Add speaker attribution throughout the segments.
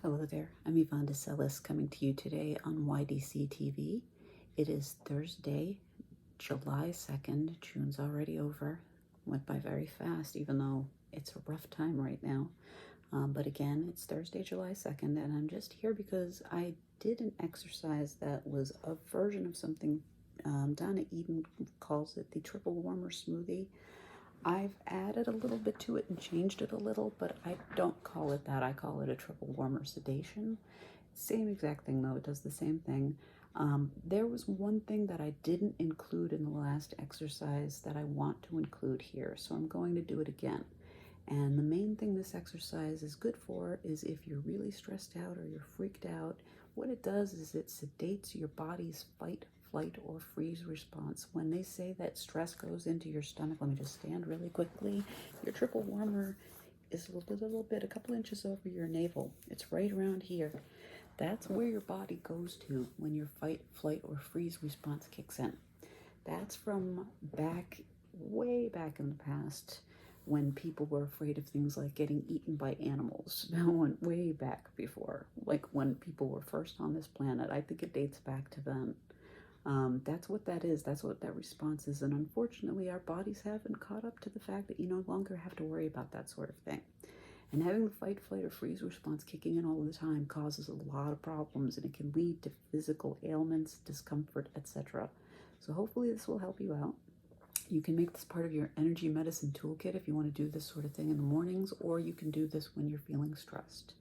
Speaker 1: Hello there, I'm Yvonne de Celis coming to you today on YDCtv. It is Thursday, July 2nd. June's already over. Went by very fast, even though it's a rough time right now. But again, it's Thursday, July 2nd, and I'm just here because I did an exercise that was a version of something Donna Eden calls it the triple warmer smoothie. I've added a little bit to it and changed it a little, but I don't call it that. I call it a triple warmer sedation. Same exact thing though, it does the same thing. There was one thing that I didn't include in the last exercise that I want to include here, so I'm going to do it again. And the main thing this exercise is good for is if you're really stressed out or you're freaked out, what it does is it sedates your body's fight, flight, or freeze response. When they say that stress goes into your stomach, let me just stand really quickly. Your triple warmer is a little bit, a couple inches over your navel. It's right around here. That's where your body goes to when your fight, flight, or freeze response kicks in. That's from way back in the past, when people were afraid of things like getting eaten by animals. That went way back before, like when people were first on this planet. I think it dates back to then. That's what that is. That's what that response is. And unfortunately, our bodies haven't caught up to the fact that you no longer have to worry about that sort of thing. And having the fight, flight, or freeze response kicking in all the time causes a lot of problems, and it can lead to physical ailments, discomfort, etc. So hopefully this will help you out. You can make this part of your energy medicine toolkit if you want to do this sort of thing in the mornings, or you can do this when you're feeling stressed.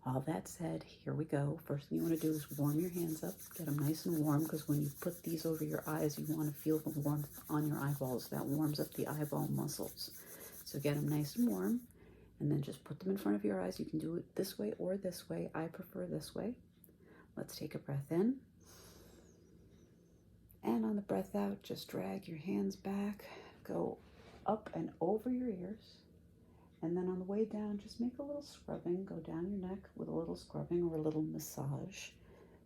Speaker 1: All that said, here we go. First thing you want to do is warm your hands up, get them nice and warm, because when you put these over your eyes, you want to feel the warmth on your eyeballs. That warms up the eyeball muscles. So get them nice and warm, and then just put them in front of your eyes. You can do it this way or this way. I prefer this way. Let's take a breath in. And on the breath out, just drag your hands back, go up and over your ears. And then on the way down, just make a little scrubbing. Go down your neck with a little scrubbing or a little massage.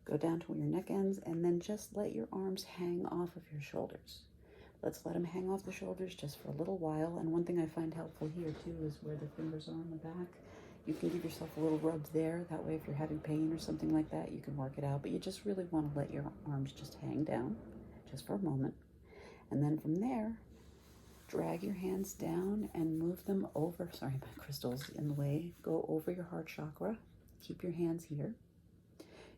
Speaker 1: Go down to where your neck ends, and then just let your arms hang off of your shoulders. Let's let them hang off the shoulders just for a little while. And one thing I find helpful here too is where the fingers are on the back. You can give yourself a little rub there. That way, if you're having pain or something like that, you can work it out. But you just really want to let your arms just hang down just for a moment. And then from there, drag your hands down and move them over. Sorry, my crystal's in the way. Go over your heart chakra. Keep your hands here.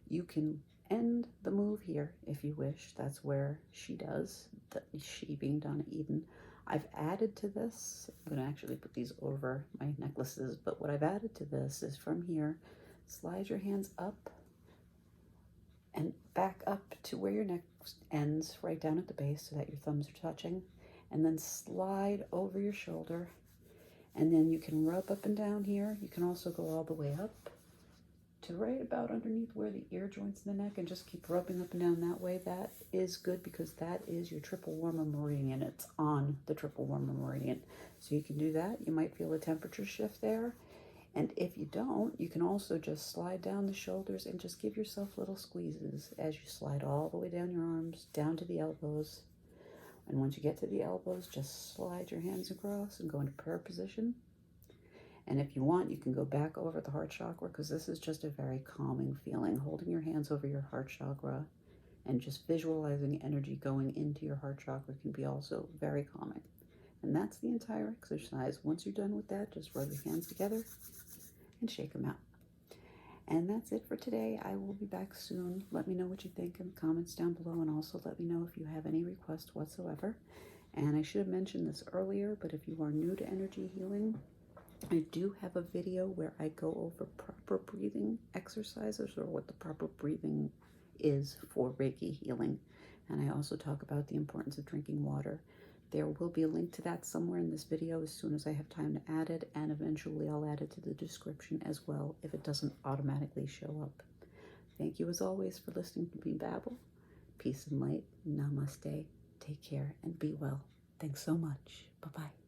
Speaker 1: You can end the move here if you wish. That's where she does, she being Donna Eden. I've added to this, I'm going to actually put these over my necklaces, but what I've added to this is from here, slide your hands up and back up to where your neck ends, right down at the base so that your thumbs are touching, and then slide over your shoulder, and then you can rub up and down here. You can also go all the way up to right about underneath where the ear joints in the neck, and just keep rubbing up and down that way. That is good because that is your triple warmer meridian. It's on the triple warmer meridian. So you can do that. You might feel a temperature shift there. And if you don't, you can also just slide down the shoulders and just give yourself little squeezes as you slide all the way down your arms, down to the elbows. And once you get to the elbows, just slide your hands across and go into prayer position. And if you want, you can go back over the heart chakra, because this is just a very calming feeling. Holding your hands over your heart chakra and just visualizing energy going into your heart chakra can be also very calming. And that's the entire exercise. Once you're done with that, just rub your hands together and shake them out. And that's it for today. I will be back soon. Let me know what you think in the comments down below, and also let me know if you have any requests whatsoever. And I should have mentioned this earlier, but if you are new to energy healing, I do have a video where I go over proper breathing exercises, or what the proper breathing is for Reiki healing. And I also talk about the importance of drinking water. There will be a link to that somewhere in this video as soon as I have time to add it, and eventually I'll add it to the description as well if it doesn't automatically show up. Thank you as always for listening to me babble. Peace and light. Namaste. Take care and be well. Thanks so much. Bye-bye.